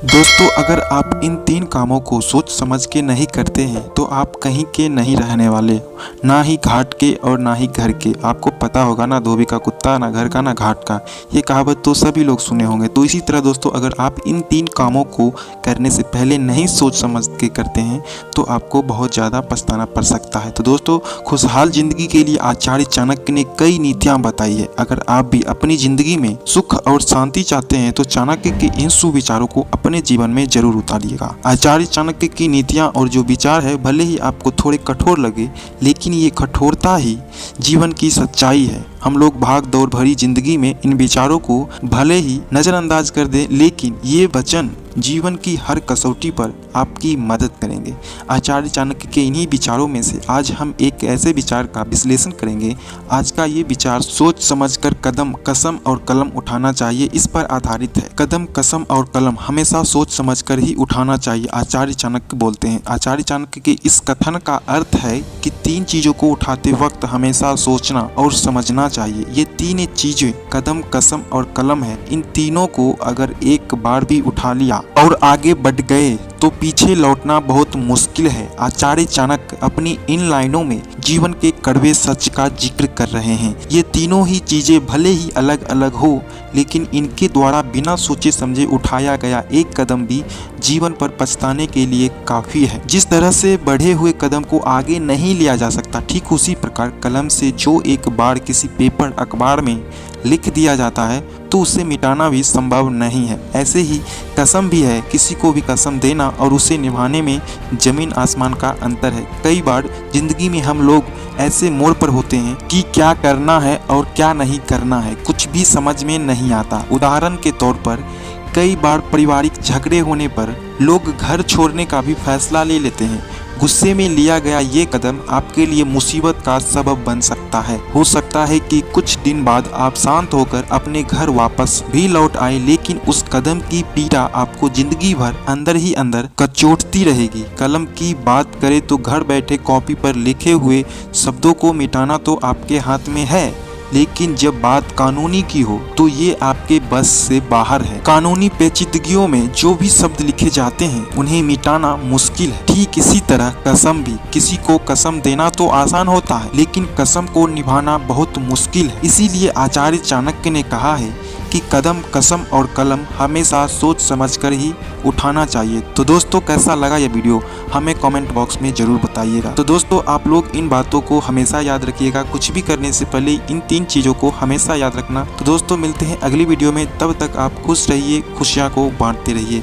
दोस्तों, अगर आप इन 3 कामों को सोच समझ के नहीं करते हैं तो आप कहीं के नहीं रहने वाले, ना ही घाट के और ना ही घर के। आपको पता होगा ना, धोबी का कुत्ता, ना घर का ना घाट का। ये कहावत तो सभी लोग सुने होंगे। तो इसी तरह दोस्तों, अगर आप इन 3 कामों को करने से पहले नहीं सोच समझ के करते हैं तो आपको बहुत ज़्यादा पछताना पड़ सकता है। तो दोस्तों, खुशहाल जिंदगी के लिए आचार्य चाणक्य ने कई नीतियाँ बताई है। अगर आप भी अपनी जिंदगी में सुख और शांति चाहते हैं तो चाणक्य के इन सुविचारों को अपने जीवन में जरूर उतारिएगा। आचार्य चाणक्य की नीतियां और जो विचार है, भले ही आपको थोड़े कठोर लगे, लेकिन ये कठोरता ही जीवन की सच्चाई है। हम लोग भाग दौड़ भरी जिंदगी में इन विचारों को भले ही नजरअंदाज कर दें, लेकिन ये वचन जीवन की हर कसौटी पर आपकी मदद करेंगे। आचार्य चाणक्य के इन्हीं विचारों में से आज हम एक ऐसे विचार का विश्लेषण करेंगे। आज का ये विचार सोच समझकर कदम, कसम और कलम उठाना चाहिए, इस पर आधारित है। कदम, कसम और कलम हमेशा सोच समझकर ही उठाना चाहिए, आचार्य चाणक्य बोलते हैं। आचार्य चाणक्य के इस कथन का अर्थ है कि 3 चीजों को उठाते वक्त हमेशा सोचना और समझना चाहिए। ये 3 चीजें कदम, कसम और कलम है। इन तीनों को अगर एक बार भी उठा लिया और आगे बढ़ गए तो पीछे लौटना बहुत मुश्किल है। आचार्य चाणक्य अपनी इन लाइनों में जीवन के कड़वे सच का जिक्र कर रहे हैं। ये तीनों ही चीजें भले ही अलग अलग हो, लेकिन इनके द्वारा बिना सोचे समझे उठाया गया एक कदम भी जीवन पर पछताने के लिए काफी है। जिस तरह से बढ़े हुए कदम को आगे नहीं लिया जा सकता, ठीक उसी प्रकार कलम से जो एक बार किसी पेपर, अखबार में लिख दिया जाता है तो उसे मिटाना भी संभव नहीं है। ऐसे ही कसम भी है। किसी को भी कसम देना और उसे निभाने में जमीन आसमान का अंतर है। कई बार जिंदगी में हम लोग ऐसे मोड़ पर होते हैं कि क्या करना है और क्या नहीं करना है, कुछ भी समझ में नहीं आता। उदाहरण के तौर पर कई बार पारिवारिक झगड़े होने पर लोग घर छोड़ने का भी फैसला ले लेते हैं। गुस्से में लिया गया ये कदम आपके लिए मुसीबत का सबब बन सकता है। हो सकता है कि कुछ दिन बाद आप शांत होकर अपने घर वापस भी लौट आए, लेकिन उस कदम की पीड़ा आपको जिंदगी भर अंदर ही अंदर कचोटती रहेगी। कलम की बात करें तो घर बैठे कॉपी पर लिखे हुए शब्दों को मिटाना तो आपके हाथ में है, लेकिन जब बात कानूनी की हो तो ये आपके बस से बाहर है। कानूनी पेचीदगियों में जो भी शब्द लिखे जाते हैं उन्हें मिटाना मुश्किल है। ठीक इसी तरह कसम भी। किसी को कसम देना तो आसान होता है, लेकिन कसम को निभाना बहुत मुश्किल है। इसीलिए आचार्य चाणक्य ने कहा है कि कदम, कसम और कलम हमेशा सोच समझकर ही उठाना चाहिए। तो दोस्तों, कैसा लगा यह वीडियो हमें कमेंट बॉक्स में जरूर बताइएगा। तो दोस्तों, आप लोग इन बातों को हमेशा याद रखिएगा। कुछ भी करने से पहले इन 3 चीज़ों को हमेशा याद रखना। तो दोस्तों, मिलते हैं अगली वीडियो में। तब तक आप खुश रहिए, खुशियाँ को बांटते रहिए।